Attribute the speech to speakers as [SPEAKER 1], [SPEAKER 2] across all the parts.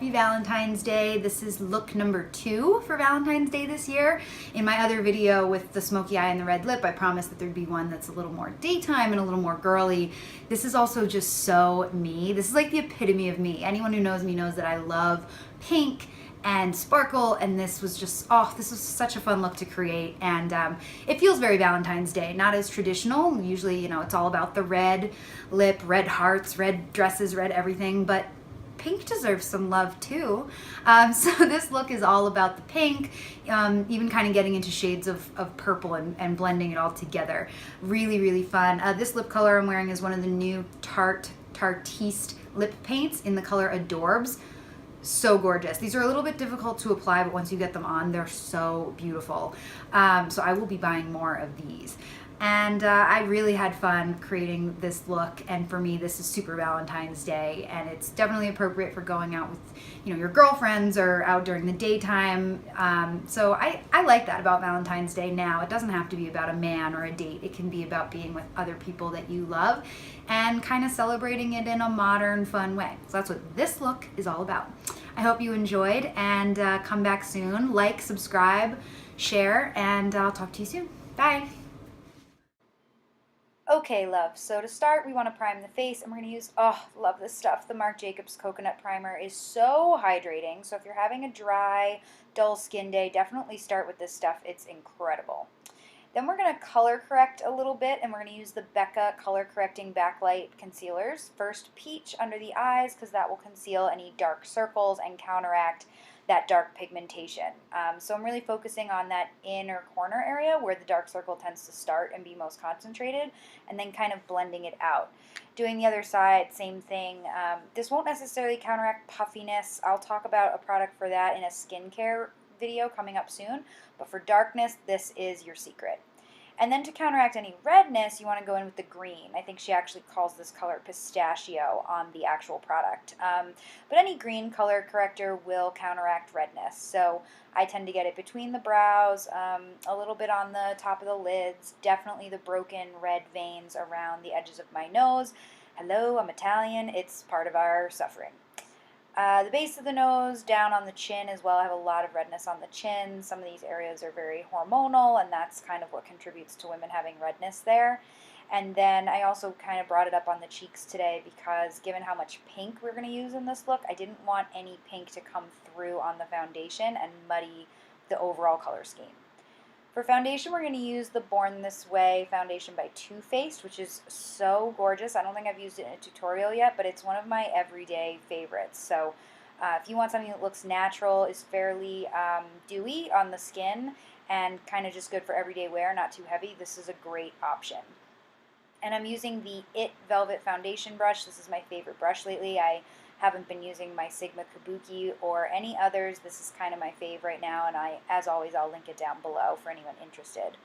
[SPEAKER 1] Happy Valentine's Day. This is look number 2 for Valentine's Day this year. In my other video with the smoky eye and the red lip, I promised that there'd be one that's a little more daytime and a little more girly. This is also just so me. This is like the epitome of me. Anyone who knows me knows that I love pink and sparkle, and this was just, this was such a fun look to create, and it feels very Valentine's Day, not as traditional. Usually, you know, it's all about the red lip, red hearts, red dresses, red everything, but pink deserves some love too. So this look is all about the pink, even kind of getting into shades of purple and blending it all together. Really, really fun. This lip color I'm wearing is one of the new Tartiste lip paints in the color Adorbs. So gorgeous. These are a little bit difficult to apply, but once you get them on, they're so beautiful. So I will be buying more of these. And I really had fun creating this look, and for me this is super Valentine's Day, and it's definitely appropriate for going out with, you know, your girlfriends or out during the daytime. So I like that about Valentine's Day now. It doesn't have to be about a man or a date. It can be about being with other people that you love and kind of celebrating it in a modern, fun way. So that's what this look is all about. I hope you enjoyed, and come back soon. Like, subscribe, share, and I'll talk to you soon. Bye. Okay, love, so to start, we want to prime the face, and we're going to use, love this stuff. The Marc Jacobs Coconut Primer is so hydrating, so if you're having a dry, dull skin day, definitely start with this stuff. It's incredible. Then we're going to color correct a little bit, and we're going to use the Becca Color Correcting Backlight Concealers. First, peach under the eyes, because that will conceal any dark circles and counteract that dark pigmentation. So I'm really focusing on that inner corner area where the dark circle tends to start and be most concentrated, and then kind of blending it out. Doing the other side, same thing. This won't necessarily counteract puffiness. I'll talk about a product for that in a skincare video coming up soon, but for darkness, this is your secret. And then to counteract any redness, you want to go in with the green. I think she actually calls this color pistachio on the actual product. But any green color corrector will counteract redness. So I tend to get it between the brows, a little bit on the top of the lids, definitely the broken red veins around the edges of my nose. Hello, I'm Italian. It's part of our suffering. The base of the nose, down on the chin as well. I have a lot of redness on the chin. Some of these areas are very hormonal, and that's kind of what contributes to women having redness there. And then I also kind of brought it up on the cheeks today because given how much pink we're going to use in this look, I didn't want any pink to come through on the foundation and muddy the overall color scheme. For foundation, we're going to use the Born This Way foundation by Too Faced, which is so gorgeous. I don't think I've used it in a tutorial yet, but it's one of my everyday favorites. So if you want something that looks natural, is fairly dewy on the skin, and kind of just good for everyday wear, not too heavy, this is a great option. And I'm using the It Velvet Foundation brush. This is my favorite brush lately. I haven't been using my Sigma Kabuki or any others. This is kind of my fave right now, and as always, I'll link it down below for anyone interested.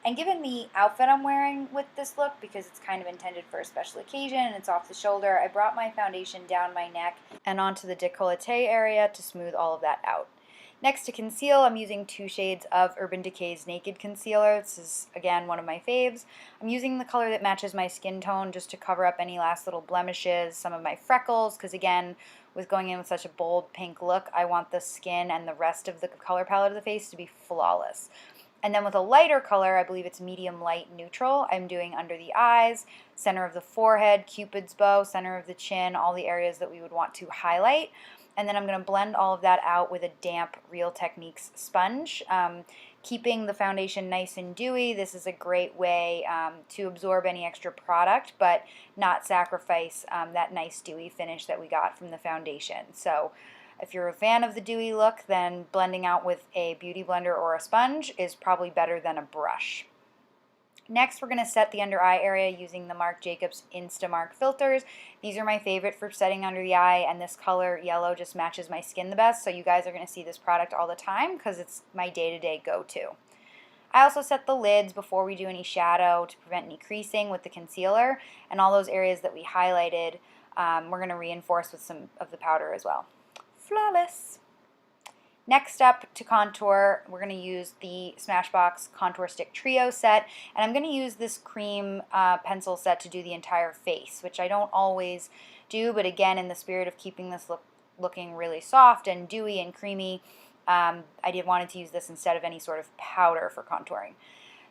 [SPEAKER 1] And given the outfit I'm wearing with this look, because it's kind of intended for a special occasion and it's off the shoulder, I brought my foundation down my neck and onto the décolleté area to smooth all of that out. Next, to conceal, I'm using 2 shades of Urban Decay's Naked Concealer. This is, again, one of my faves. I'm using the color that matches my skin tone just to cover up any last little blemishes, some of my freckles, because again, with going in with such a bold pink look, I want the skin and the rest of the color palette of the face to be flawless. And then with a lighter color, I believe it's medium light neutral, I'm doing under the eyes, center of the forehead, Cupid's bow, center of the chin, all the areas that we would want to highlight. And then I'm going to blend all of that out with a damp Real Techniques sponge. Keeping the foundation nice and dewy, this is a great way to absorb any extra product, but not sacrifice that nice dewy finish that we got from the foundation. So if you're a fan of the dewy look, then blending out with a beauty blender or a sponge is probably better than a brush. Next, we're going to set the under eye area using the Marc Jacobs Instamark filters. These are my favorite for setting under the eye, and this color yellow just matches my skin the best, so you guys are going to see this product all the time because it's my day-to-day go-to. I also set the lids before we do any shadow to prevent any creasing with the concealer, and all those areas that we highlighted, we're going to reinforce with some of the powder as well. Flawless! Next up, to contour, we're going to use the Smashbox Contour Stick Trio set, and I'm going to use this cream pencil set to do the entire face, which I don't always do, but again, in the spirit of keeping this look looking really soft and dewy and creamy, I wanted to use this instead of any sort of powder for contouring.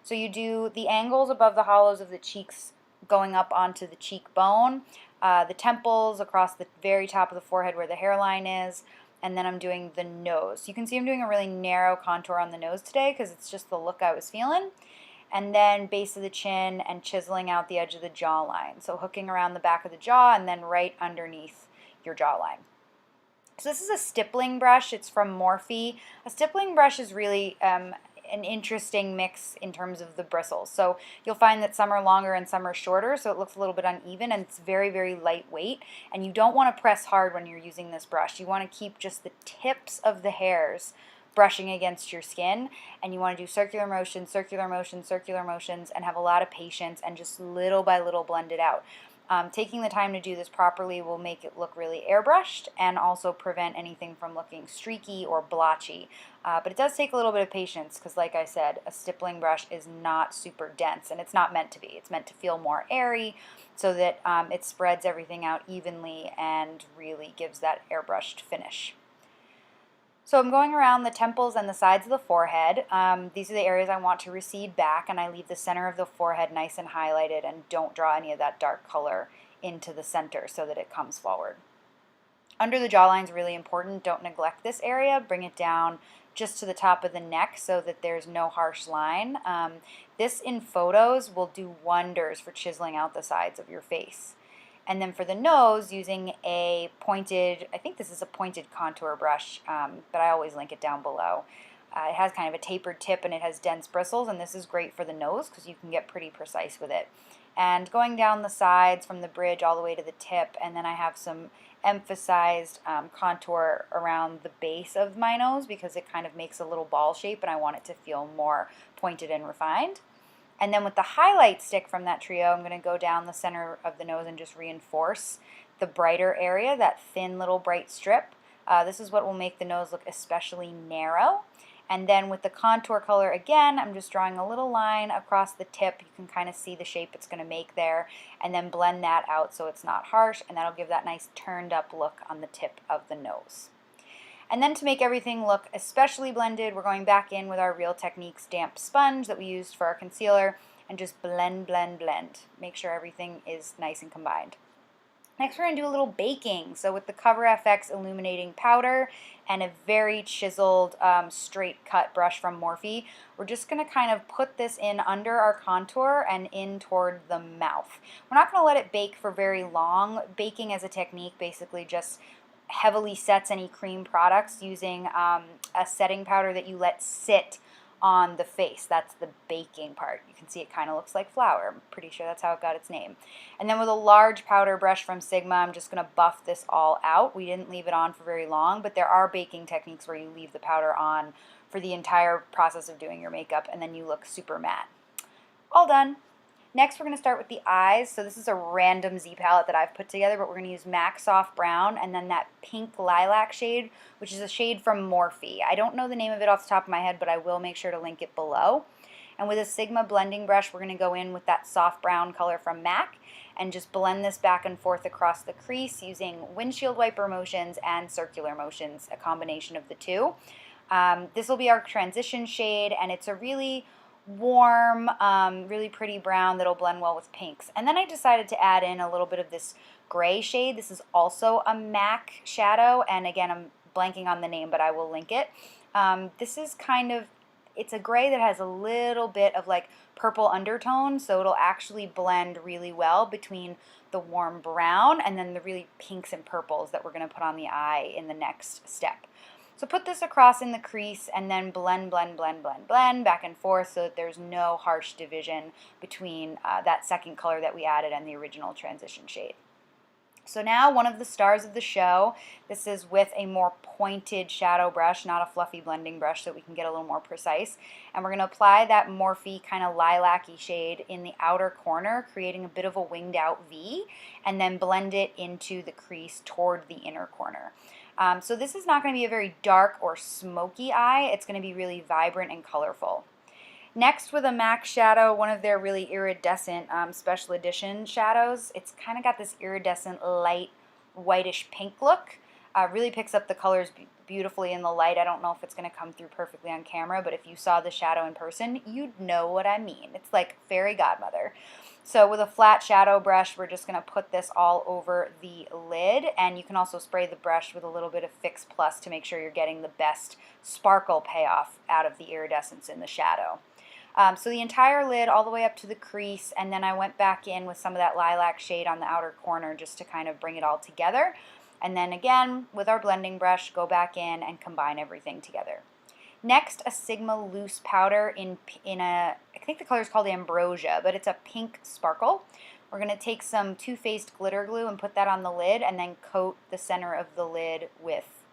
[SPEAKER 1] So you do the angles above the hollows of the cheeks going up onto the cheekbone, the temples across the very top of the forehead where the hairline is, and then I'm doing the nose. You can see I'm doing a really narrow contour on the nose today because it's just the look I was feeling. And then base of the chin and chiseling out the edge of the jawline. So hooking around the back of the jaw and then right underneath your jawline. So this is a stippling brush. It's from Morphe. A stippling brush is really an interesting mix in terms of the bristles. So you'll find that some are longer and some are shorter, so it looks a little bit uneven, and it's very, very lightweight. And you don't want to press hard when you're using this brush. You want to keep just the tips of the hairs brushing against your skin, and you want to do circular motions, circular motions, circular motions, and have a lot of patience and just little by little blend it out. Taking the time to do this properly will make it look really airbrushed and also prevent anything from looking streaky or blotchy. But it does take a little bit of patience because, like I said, a stippling brush is not super dense, and it's not meant to be. It's meant to feel more airy so that it spreads everything out evenly and really gives that airbrushed finish. So I'm going around the temples and the sides of the forehead. These are the areas I want to recede back, and I leave the center of the forehead nice and highlighted and don't draw any of that dark color into the center so that it comes forward. Under the jawline is really important. Don't neglect this area. Bring it down just to the top of the neck so that there's no harsh line. This in photos will do wonders for chiseling out the sides of your face. And then for the nose, using a pointed, I think this is a pointed contour brush, but I always link it down below. It has kind of a tapered tip and it has dense bristles, and this is great for the nose because you can get pretty precise with it. And going down the sides from the bridge all the way to the tip, and then I have some emphasized contour around the base of my nose because it kind of makes a little ball shape and I want it to feel more pointed and refined. And then with the highlight stick from that trio, I'm going to go down the center of the nose and just reinforce the brighter area, that thin little bright strip. This is what will make the nose look especially narrow. And then with the contour color again, I'm just drawing a little line across the tip. You can kind of see the shape it's going to make there. And then blend that out so it's not harsh, and that'll give that nice turned up look on the tip of the nose. And then to make everything look especially blended, we're going back in with our Real Techniques damp sponge that we used for our concealer and just blend, blend, blend. Make sure everything is nice and combined. Next, we're going to do a little baking. So with the Cover FX illuminating powder and a very chiseled straight cut brush from Morphe, we're just going to kind of put this in under our contour and in toward the mouth. We're not going to let it bake for very long. Baking as a technique basically just heavily sets any cream products using a setting powder that you let sit on the face. That's the baking part. You can see it kind of looks like flour. I'm pretty sure that's how it got its name. And then with a large powder brush from Sigma, I'm just going to buff this all out. We didn't leave it on for very long, but there are baking techniques where you leave the powder on for the entire process of doing your makeup, and then you look super matte. All done. Next, we're going to start with the eyes. So this is a random Z palette that I've put together, but we're going to use MAC Soft Brown and then that pink lilac shade, which is a shade from Morphe. I don't know the name of it off the top of my head, but I will make sure to link it below. And with a Sigma blending brush, we're going to go in with that soft brown color from MAC and just blend this back and forth across the crease using windshield wiper motions and circular motions, a combination of the two. This will be our transition shade, and it's a really warm, really pretty brown that'll blend well with pinks. And then I decided to add in a little bit of this gray shade. This is also a MAC shadow, and again, I'm blanking on the name, but I will link it. This is kind of, it's a gray that has a little bit of like purple undertone, so it'll actually blend really well between the warm brown and then the really pinks and purples that we're going to put on the eye in the next step. So put this across in the crease and then blend, blend, blend, blend, blend back and forth so that there's no harsh division between that second color that we added and the original transition shade. So now one of the stars of the show, this is with a more pointed shadow brush, not a fluffy blending brush, so we can get a little more precise. And we're going to apply that Morphe kind of lilac-y shade in the outer corner, creating a bit of a winged out V, and then blend it into the crease toward the inner corner. So this is not going to be a very dark or smoky eye. It's going to be really vibrant and colorful. Next, with a MAC shadow, one of their really iridescent special edition shadows, it's kind of got this iridescent light whitish pink look. Really picks up the colors beautifully in the light. I don't know if it's going to come through perfectly on camera, but if you saw the shadow in person, you'd know what I mean. It's like fairy godmother. So with a flat shadow brush, we're just going to put this all over the lid, and you can also spray the brush with a little bit of Fix Plus to make sure you're getting the best sparkle payoff out of the iridescence in the shadow. So the entire lid all the way up to the crease, and then I went back in with some of that lilac shade on the outer corner just to kind of bring it all together. And then again, with our blending brush, go back in and combine everything together. Next, a Sigma loose powder in a, I think the color is called Ambrosia, but it's a pink sparkle. We're going to take some Too Faced glitter glue and put that on the lid, and then coat the center of the lid with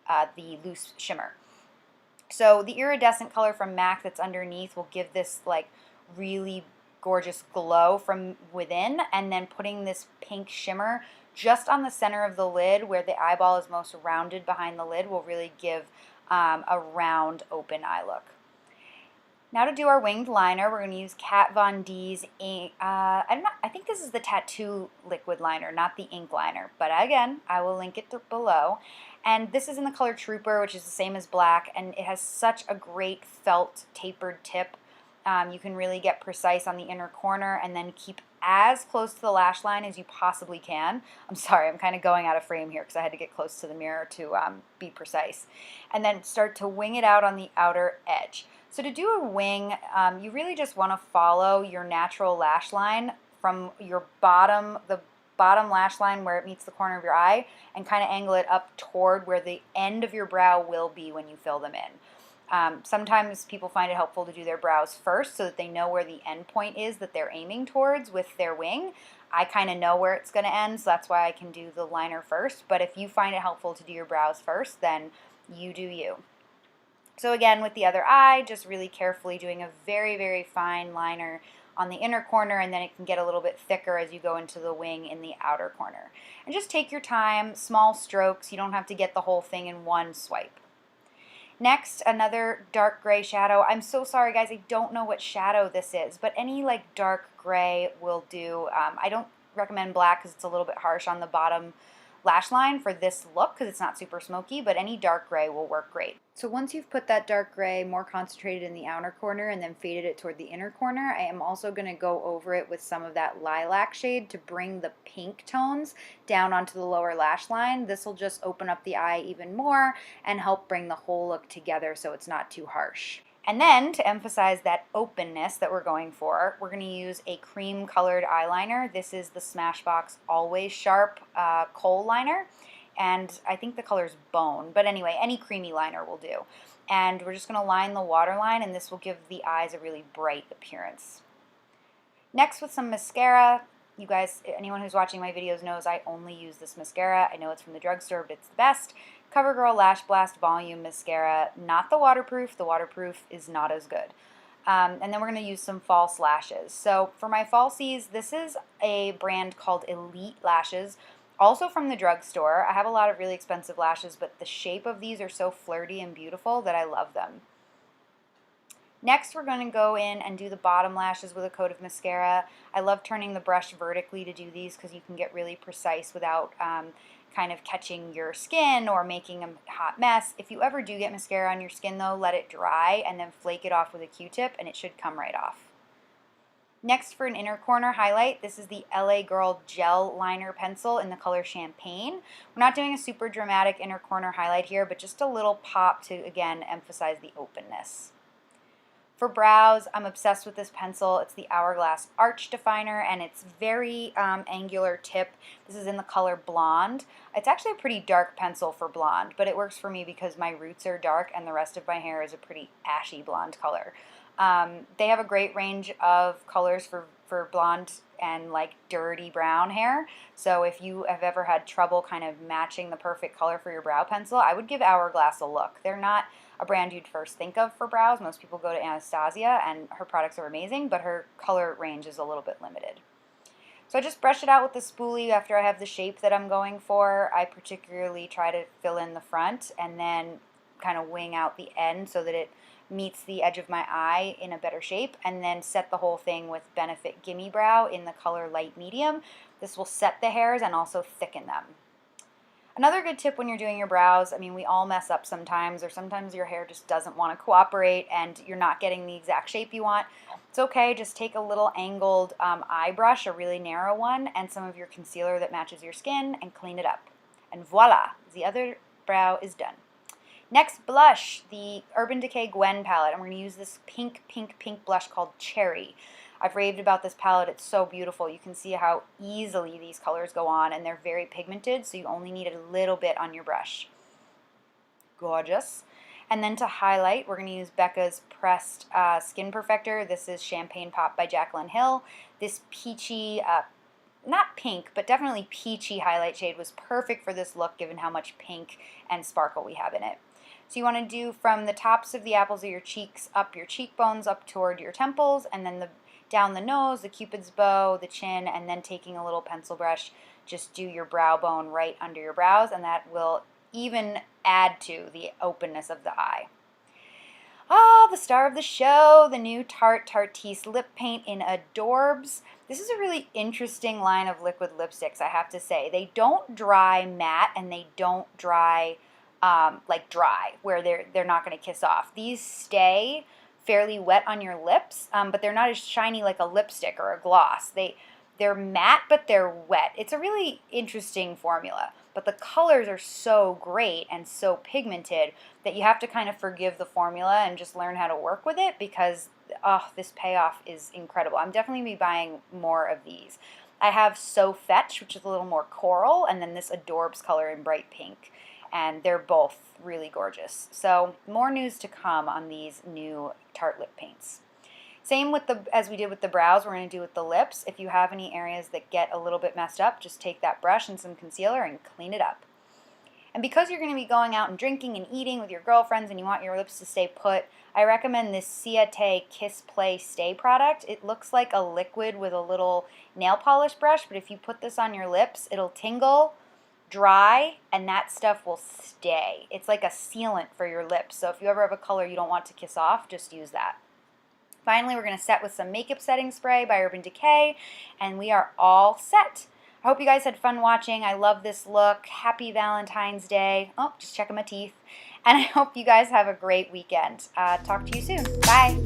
[SPEAKER 1] the loose shimmer. So the iridescent color from MAC that's underneath will give this like really gorgeous glow from within, and then putting this pink shimmer just on the center of the lid where the eyeball is most rounded behind the lid will really give a round open eye look. Now to do our winged liner, we're going to use Kat Von D's ink. I think this is the tattoo liquid liner, not the ink liner. But again, I will link it below. And this is in the color Trooper, which is the same as black, and it has such a great felt tapered tip. You can really get precise on the inner corner and then keep as close to the lash line as you possibly can. I'm sorry, I'm kind of going out of frame here because I had to get close to the mirror to be precise. And then start to wing it out on the outer edge. So to do a wing, you really just want to follow your natural lash line from your the bottom lash line where it meets the corner of your eye, and kind of angle it up toward where the end of your brow will be when you fill them in. Sometimes people find it helpful to do their brows first so that they know where the end point is that they're aiming towards with their wing. I kind of know where it's going to end, so that's why I can do the liner first. But if you find it helpful to do your brows first, then you do you. So again, with the other eye, just really carefully doing a very, very fine liner on the inner corner, and then it can get a little bit thicker as you go into the wing in the outer corner. And just take your time, small strokes. You don't have to get the whole thing in one swipe. Next, another dark gray shadow. I'm so sorry, guys. I don't know what shadow this is, but any like dark gray will do. I don't recommend black because it's a little bit harsh on the bottom lash line for this look because it's not super smoky, but any dark gray will work great. So once you've put that dark gray more concentrated in the outer corner and then faded it toward the inner corner, I am also going to go over it with some of that lilac shade to bring the pink tones down onto the lower lash line. This will just open up the eye even more and help bring the whole look together so it's not too harsh. And then, to emphasize that openness that we're going for, we're going to use a cream colored eyeliner. This is the Smashbox Always Sharp Kohl liner, and I think the color's Bone, but anyway, any creamy liner will do. And we're just going to line the waterline, and this will give the eyes a really bright appearance. Next, with some mascara. You guys, anyone who's watching my videos knows I only use this mascara. I know it's from the drugstore, but it's the best. CoverGirl Lash Blast Volume Mascara, not the waterproof. The waterproof is not as good. And then we're going to use some false lashes. So for my falsies, this is a brand called Elite Lashes, also from the drugstore. I have a lot of really expensive lashes, but the shape of these are so flirty and beautiful that I love them. Next, we're going to go in and do the bottom lashes with a coat of mascara. I love turning the brush vertically to do these because you can get really precise without kind of catching your skin or making a hot mess. If you ever do get mascara on your skin though, let it dry and then flake it off with a Q-tip and it should come right off. Next, for an inner corner highlight, this is the LA Girl Gel Liner Pencil in the color Champagne. We're not doing a super dramatic inner corner highlight here, but just a little pop to, again, emphasize the openness. For brows, I'm obsessed with this pencil. It's the Hourglass Arch Definer, and it's very angular tip. This is in the color Blonde. It's actually a pretty dark pencil for blonde, but it works for me because my roots are dark and the rest of my hair is a pretty ashy blonde color. They have a great range of colors for blonde and like dirty brown hair. So if you have ever had trouble kind of matching the perfect color for your brow pencil, I would give Hourglass a look. They're not a brand you'd first think of for brows. Most people go to Anastasia, and her products are amazing, but her color range is a little bit limited. So I just brush it out with the spoolie after I have the shape that I'm going for. I particularly try to fill in the front and then kind of wing out the end so that it meets the edge of my eye in a better shape, and then set the whole thing with Benefit Gimme Brow in the color Light Medium. This will set the hairs and also thicken them. Another good tip when you're doing your brows, I mean, we all mess up sometimes, or sometimes your hair just doesn't want to cooperate and you're not getting the exact shape you want. It's okay, just take a little angled eye brush, a really narrow one, and some of your concealer that matches your skin and clean it up. And voila, the other brow is done. Next, blush, the Urban Decay Gwen palette. I'm going to use this pink blush called Cherry. I've raved about this palette. It's so beautiful. You can see how easily these colors go on, and they're very pigmented, so you only need a little bit on your brush. Gorgeous. And then to highlight, we're going to use Becca's Pressed Skin Perfector. This is Champagne Pop by Jaclyn Hill. This peachy, not pink, but definitely peachy highlight shade was perfect for this look given how much pink and sparkle we have in it. So you want to do from the tops of the apples of your cheeks up your cheekbones up toward your temples, and then down the nose, the cupid's bow, the chin, and then taking a little pencil brush, just do your brow bone right under your brows, and that will even add to the openness of the eye. Ah, the star of the show, the new Tarte's lip paint in Adorbs. This is a really interesting line of liquid lipsticks, I have to say. They don't dry matte, and they don't dry dry, where they're not going to kiss off. These stay fairly wet on your lips, but they're not as shiny like a lipstick or a gloss. They're matte, but they're wet. It's a really interesting formula, but the colors are so great and so pigmented that you have to kind of forgive the formula and just learn how to work with it, because this payoff is incredible. I'm definitely going to be buying more of these. I have So Fetch, which is a little more coral, and then this Adorbs color in bright pink, and they're both really gorgeous. So more news to come on these new Tarte lip paints. Same with as we did with the brows, we're going to do with the lips. If you have any areas that get a little bit messed up, just take that brush and some concealer and clean it up. And because you're going to be going out and drinking and eating with your girlfriends and you want your lips to stay put, I recommend this Ciaté Kiss Play Stay product. It looks like a liquid with a little nail polish brush, but if you put this on your lips, it'll tingle, dry, and that stuff will stay. It's like a sealant for your lips. So if you ever have a color you don't want to kiss off, just use that. Finally, we're going to set with some makeup setting spray by Urban Decay, and we are all set. I hope you guys had fun watching. I love this look. Happy Valentine's Day. Oh, just checking my teeth. And I hope you guys have a great weekend. Talk to you soon. Bye.